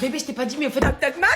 Bébé, je t'ai pas dit, mais au fait... Tac, tac, mamie.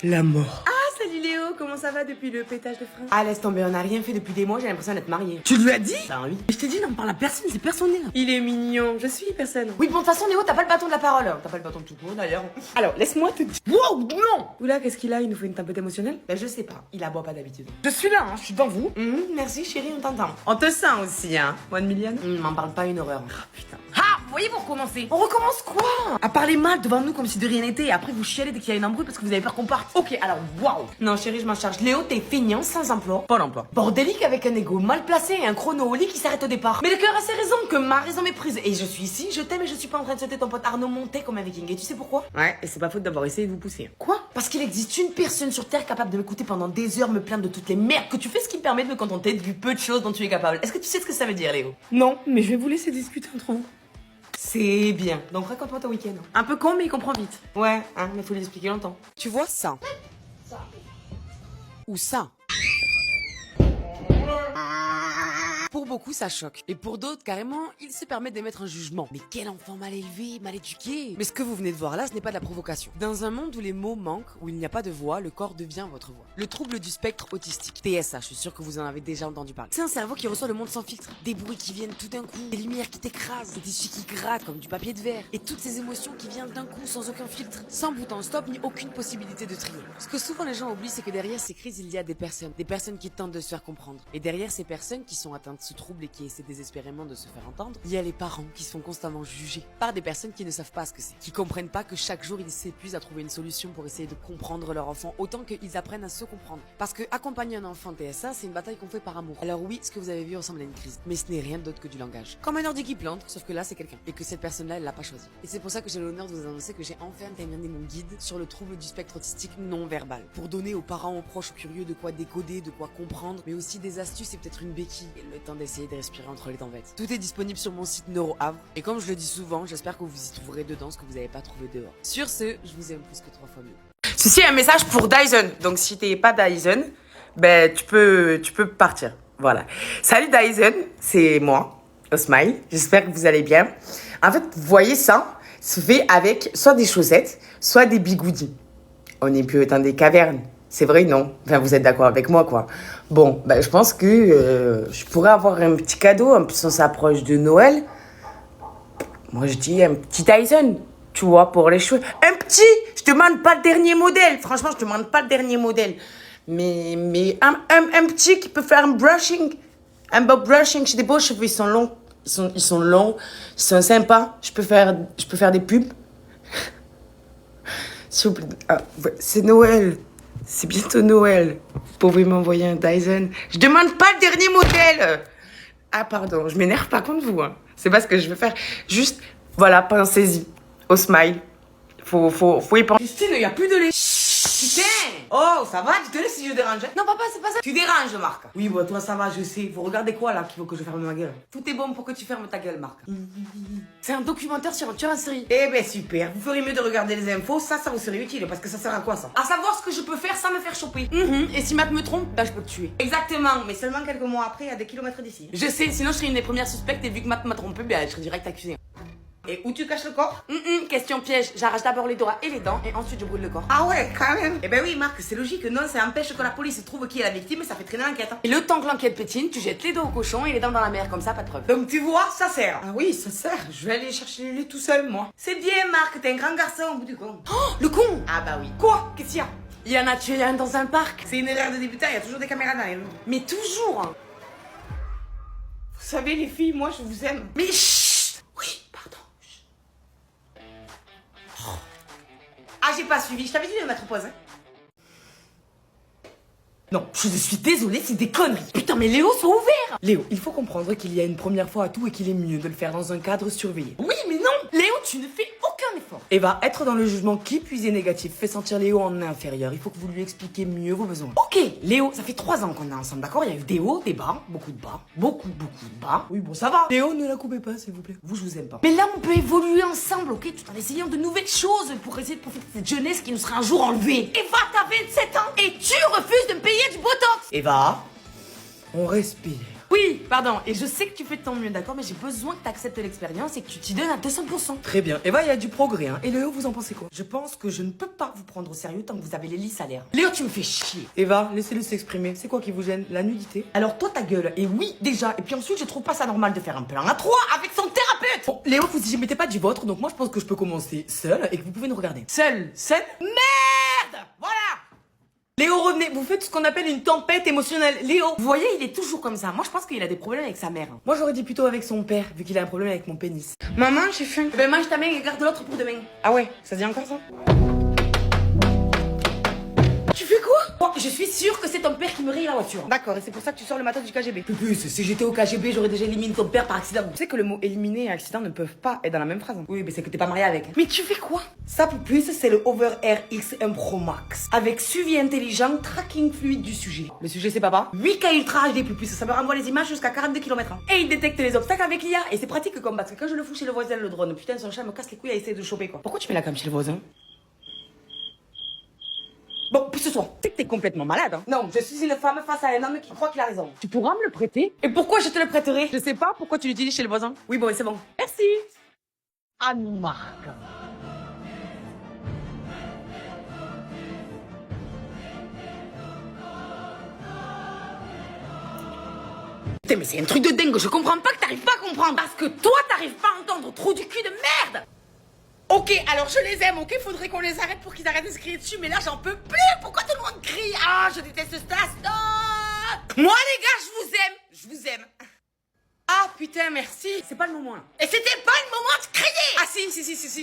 La mort. Ah, salut Léo, comment ça va depuis le pétage de frein? Ah, laisse tomber, on a rien fait depuis des mois, j'ai l'impression d'être mariée. Tu lui as dit? Ça, oui. Je t'ai dit, n'en parle à personne, c'est personnel. Il est mignon, je suis personne. Oui, bon, de toute façon, Léo, t'as pas le bâton de la parole. T'as pas le bâton de tout court, d'ailleurs. Alors, laisse-moi te dire. Wow, non! Oula, qu'est-ce qu'il a? Il nous faut une tempête émotionnelle? Ben, je sais pas, il aboie pas d'habitude. Je suis là, hein, je suis devant vous. Merci, chérie, on t'entend. On te sent aussi, hein, One Million? M'en parle pas, une horreur. Ah, putain. Ah, vous voyez, vous recommencez. On recommence quoi? À parler mal devant nous comme si de rien n'était et après vous chialez dès qu'il y a une embrouille parce que vous avez peur qu'on parte. Ok, alors waouh! Non, chérie, je m'en charge. Léo, t'es feignant, sans emploi. Pas l'emploi. Bordélique avec un ego mal placé et un chrono au lit qui s'arrête au départ. Mais le cœur a ses raisons, que ma raison méprise. Et je suis ici, je t'aime et je suis pas en train de sauter ton pote Arnaud monté comme un viking. Et tu sais pourquoi? Ouais, et c'est pas faute d'avoir essayé de vous pousser. Quoi? Parce qu'il existe une personne sur Terre capable de m'écouter pendant des heures, me plaindre de toutes les merdes que tu fais, ce qui me permet de me contenter du peu de choses dont tu es capable. Est-ce que tu sais ce que ça veut dire, Léo? Non, mais je vais vous laisser discuter entre vous. C'est bien. Donc raconte-moi ton week-end. Un peu con, mais il comprend vite. Ouais, hein, mais faut lui expliquer longtemps. Tu vois ça? Ou ça. Pour beaucoup, ça choque. Et pour d'autres, carrément, il se permet d'émettre un jugement. Mais quel enfant mal élevé, mal éduqué. Mais ce que vous venez de voir là, ce n'est pas de la provocation. Dans un monde où les mots manquent, où il n'y a pas de voix, le corps devient votre voix. Le trouble du spectre autistique. TSA, je suis sûr que vous en avez déjà entendu parler. C'est un cerveau qui reçoit le monde sans filtre. Des bruits qui viennent tout d'un coup, des lumières qui t'écrasent, des tissus qui grattent comme du papier de verre. Et toutes ces émotions qui viennent d'un coup sans aucun filtre, sans bouton stop ni aucune possibilité de trier. Ce que souvent les gens oublient, c'est que derrière ces crises, il y a des personnes qui tentent de se faire comprendre. Et derrière ces personnes qui sont atteintes de ce trouble et qui essaient désespérément de se faire entendre, il y a les parents qui sont constamment jugés par des personnes qui ne savent pas ce que c'est, qui comprennent pas que chaque jour ils s'épuisent à trouver une solution pour essayer de comprendre leur enfant autant qu'ils apprennent à se comprendre. Parce que accompagner un enfant TSA, c'est une bataille qu'on fait par amour. Alors oui, ce que vous avez vu ressemble à une crise, mais ce n'est rien d'autre que du langage. Comme un ordi qui plante, sauf que là c'est quelqu'un et que cette personne-là elle l'a pas choisi. Et c'est pour ça que j'ai l'honneur de vous annoncer que j'ai enfin terminé mon guide sur le trouble du spectre autistique non verbal, pour donner aux parents, aux proches, aux curieux de quoi décoder, de quoi comprendre, mais aussi des astuces et peut-être une béquille et le temps d'essayer de respirer entre les dents bêtes. Tout est disponible sur mon site NeuroHavre et comme je le dis souvent, j'espère que vous y trouverez dedans ce que vous n'avez pas trouvé dehors. Sur ce, je vous aime plus que 3 fois mieux. Ceci est un message pour Dyson. Donc si t'es pas Dyson, ben tu peux partir. Voilà. Salut Dyson, c'est moi, Osmile. J'espère que vous allez bien. En fait, vous voyez ça se fait avec soit des chaussettes, soit des bigoudis. On n'est plus dans des cavernes. C'est vrai, non? Enfin, vous êtes d'accord avec moi, quoi. Bon, ben, je pense que je pourrais avoir un petit cadeau. En plus, on s'approche de Noël. Moi, je dis un petit Dyson, tu vois, pour les cheveux. Un petit! Je demande pas le dernier modèle. Franchement, je demande pas le dernier modèle. Mais un petit qui peut faire un brushing. Un beau brushing. J'ai des beaux cheveux, ils sont longs. Ils sont longs, ils sont sympas. Je peux faire des pubs. S'il vous plaît. Ah, c'est Noël. C'est bientôt Noël. Vous pouvez m'envoyer un Dyson. Je demande pas le dernier modèle. Ah, pardon, je m'énerve pas contre vous. Hein. C'est pas ce que je veux faire. Juste, voilà, pensez-y. Au smile. Faut y penser. Christine, il y a plus de lait. Putain! Oh, ça va? Tu te laisses si je dérange? Non, papa, c'est pas ça. Tu déranges, Marc. Oui, bon, toi, ça va, je sais. Vous regardez quoi, là, qu'il faut que je ferme ma gueule? Tout est bon pour que tu fermes ta gueule, Marc. C'est un documentaire sur un tueur en série. Eh ben, super. Vous feriez mieux de regarder les infos. Ça vous serait utile. Parce que ça sert à quoi, ça? À savoir ce que je peux faire sans me faire choper. Et si Matt me trompe, bah, je peux te tuer. Exactement. Mais seulement quelques mois après, à des kilomètres d'ici. Je sais, sinon je serais une des premières suspectes et vu que Matt m'a trompé, bah, je serais direct accusé. Et où tu caches le corps? Question piège. J'arrache d'abord les doigts et les dents et ensuite je brûle le corps. Ah ouais, quand même. Eh ben oui, Marc, c'est logique. Non, ça empêche que la police trouve qui est la victime et ça fait traîner l'enquête. Et le temps que l'enquête pétine, tu jettes les dos au cochon et les dents dans la mer, comme ça, pas de preuve. Donc tu vois, ça sert. Ah oui, ça sert. Je vais aller chercher le lait tout seul, moi. C'est bien, Marc, t'es un grand garçon au bout du compte. Oh, le con! Ah bah oui. Quoi? Qu'est-ce qu'il y a? Il y en a tué un dans un parc. C'est une erreur de débutant, il y a toujours des caméras dans les rues. Mais toujours! Vous savez, les filles, moi, je vous aime. Mais chut! Oui, pardon. Ah, j'ai pas suivi. Je t'avais dit de mettre pause, hein. Non, je suis désolée, c'est des conneries. Putain, mais Léo, sois ouvert! Léo, il faut comprendre qu'il y a une première fois à tout et qu'il est mieux de le faire dans un cadre surveillé. Oui, mais non! Léo, tu ne fais aucun effort. Eva, être dans le jugement qui puisé négatif fait sentir Léo en inférieur. Il faut que vous lui expliquiez mieux vos besoins. Ok, Léo, ça fait 3 ans qu'on est ensemble, d'accord? Il y a eu des hauts, des bas, beaucoup de bas, beaucoup de bas. Oui, bon, ça va. Léo, ne la coupez pas, s'il vous plaît. Vous, je vous aime pas. Mais là, on peut évoluer ensemble, ok? Tout en essayant de nouvelles choses pour essayer de profiter de cette jeunesse qui nous sera un jour enlevée. Eva, t'as 27 ans et tu refuses de me payer du botox. Eva, on respire. Oui, pardon. Et je sais que tu fais de ton mieux, d'accord? Mais j'ai besoin que tu acceptes l'expérience et que tu t'y donnes à 200%. Très bien. Eva, il y a du progrès, hein. Et Léo, vous en pensez quoi? Je pense que je ne peux pas vous prendre au sérieux tant que vous avez les lits salaires. Léo, tu me fais chier. Eva, laissez-le s'exprimer. C'est quoi qui vous gêne? La nudité? Alors toi, ta gueule. Et oui, déjà. Et puis ensuite, je trouve pas ça normal de faire un plan à 3 avec son thérapeute. Bon, Léo, vous y mettez pas du vôtre, donc moi je pense que je peux commencer seul et que vous pouvez nous regarder. Seul. Merde. Voilà. Léo, revenez, vous faites ce qu'on appelle une tempête émotionnelle. Léo! Vous voyez, il est toujours comme ça. Moi, je pense qu'il a des problèmes avec sa mère. Moi j'aurais dit plutôt avec son père, vu qu'il a un problème avec mon pénis. Maman, j'ai faim. Ben mange ta main et garde l'autre pour demain. Ah ouais, ça dit encore ça? Tu fais quoi? Oh, je suis sûre que c'est ton père qui me raye la voiture. D'accord, et c'est pour ça que tu sors le matin du KGB. Pupus, si j'étais au KGB, j'aurais déjà éliminé ton père par accident. Tu sais que le mot éliminer et accident ne peuvent pas être dans la même phrase. Hein. Oui, mais c'est que t'es pas marié avec. Mais tu fais quoi? Ça, Pupus, c'est le Over Air X1 Pro Max. Avec suivi intelligent, tracking fluide du sujet. Le sujet, c'est papa? 8K Ultra HD Pupus, ça me renvoie les images jusqu'à 42 km/h. Et il détecte les obstacles avec l'IA. Et c'est pratique comme parce que quand je le fous chez le voisin, le drone, putain, son chat me casse les couilles à essayer de choper quoi. Pourquoi tu mets la cam chez le voisin? Bon, puis ce soir, tu sais que t'es complètement malade, hein. Non, je suis une femme face à un homme qui croit qu'il a raison. Tu pourras me le prêter? Et pourquoi je te le prêterai? Je sais pas pourquoi tu l'utilises chez le voisin. Oui, bon, c'est bon. Merci. Anne-Marc. Putain, mais c'est un truc de dingue, je comprends pas que t'arrives pas à comprendre. Parce que toi, t'arrives pas à entendre trou du cul de merde. Ok, alors je les aime, ok, faudrait qu'on les arrête pour qu'ils arrêtent de se crier dessus, mais là j'en peux plus. Pourquoi tout le monde crie? Ah, je déteste ce stade. Moi les gars, je vous aime. Ah putain, merci. C'est pas le moment là. Et c'était pas le moment de crier. Ah si,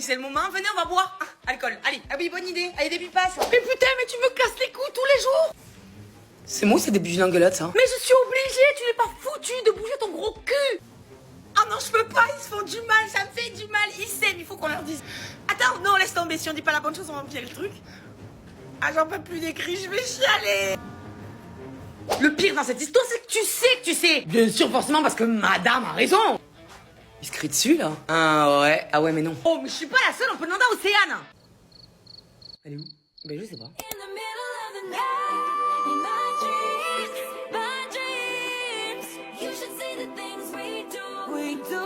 c'est le moment. Venez, on va boire. Ah, alcool, allez. Ah oui, bonne idée. Allez, des pipasses. Mais putain, mais tu me casses les couilles tous les jours. C'est moi, c'est des bijou d'engueulade, ça. Mais je suis obligée, tu n'es pas foutu de bouger ton gros cul. Ah non, je peux pas, ils se font du mal, ça me fait du mal. Ils s'aiment, il faut qu'on leur dise. Attends, non, laisse tomber, si on dit pas la bonne chose, on va empirer le truc. Ah, j'en peux plus des cris, je vais chialer. Le pire dans cette histoire, c'est que tu sais. Bien sûr, forcément, parce que madame a raison. Il se crie dessus, là. Ah ouais, mais non. Oh, mais je suis pas la seule, on peut demander à Océane. Elle est où? Ben je sais pas. In the middle of the night, in my dreams, you should see the things we do,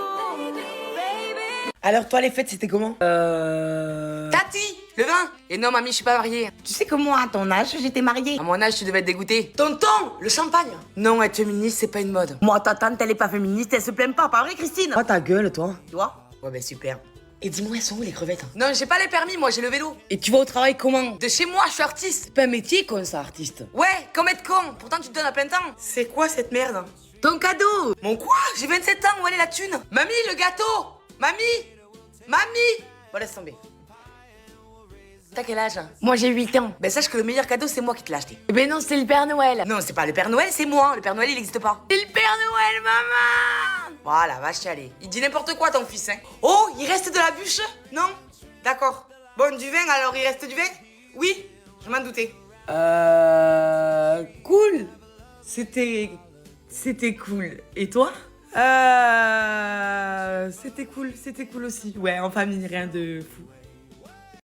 baby. Alors, toi, les fêtes, c'était comment Tati, le vin. Et non, mamie, je suis pas mariée. Tu sais que moi, à ton âge, j'étais mariée. À mon âge, tu devais être dégoûtée. Tonton, le champagne. Non, être féministe, c'est pas une mode. Moi, ta tante, elle est pas féministe, elle se plaint pas vrai, Christine? Oh, ta gueule, toi. Toi? Ouais, ben super. Et dis-moi, elles sont où les crevettes? Non, j'ai pas les permis, moi, j'ai le vélo. Et tu vas au travail comment? De chez moi, je suis artiste. C'est pas un métier, con, ça, artiste. Ouais, comme être con. Pourtant, tu te donnes à plein temps. C'est quoi cette merde? Ton cadeau. Mon quoi? J'ai 27 ans, où elle est la thune? Mamie, le gâteau. Mamie. Bon, laisse tomber. T'as quel âge? Moi, j'ai 8 ans. Ben, sache que le meilleur cadeau, c'est moi qui te l'ai acheté. Eh ben non, c'est le Père Noël. Non, c'est pas le Père Noël, c'est moi. Le Père Noël, il existe pas. C'est le Père Noël, maman. Voilà, va chialer. Il dit n'importe quoi, ton fils, hein. Oh, il reste de la bûche? Non? D'accord. Bon, du vin, alors, il reste du vin? Oui, je m'en doutais. Cool. C'était cool. Et toi? C'était cool aussi. Ouais, en famille, rien de fou.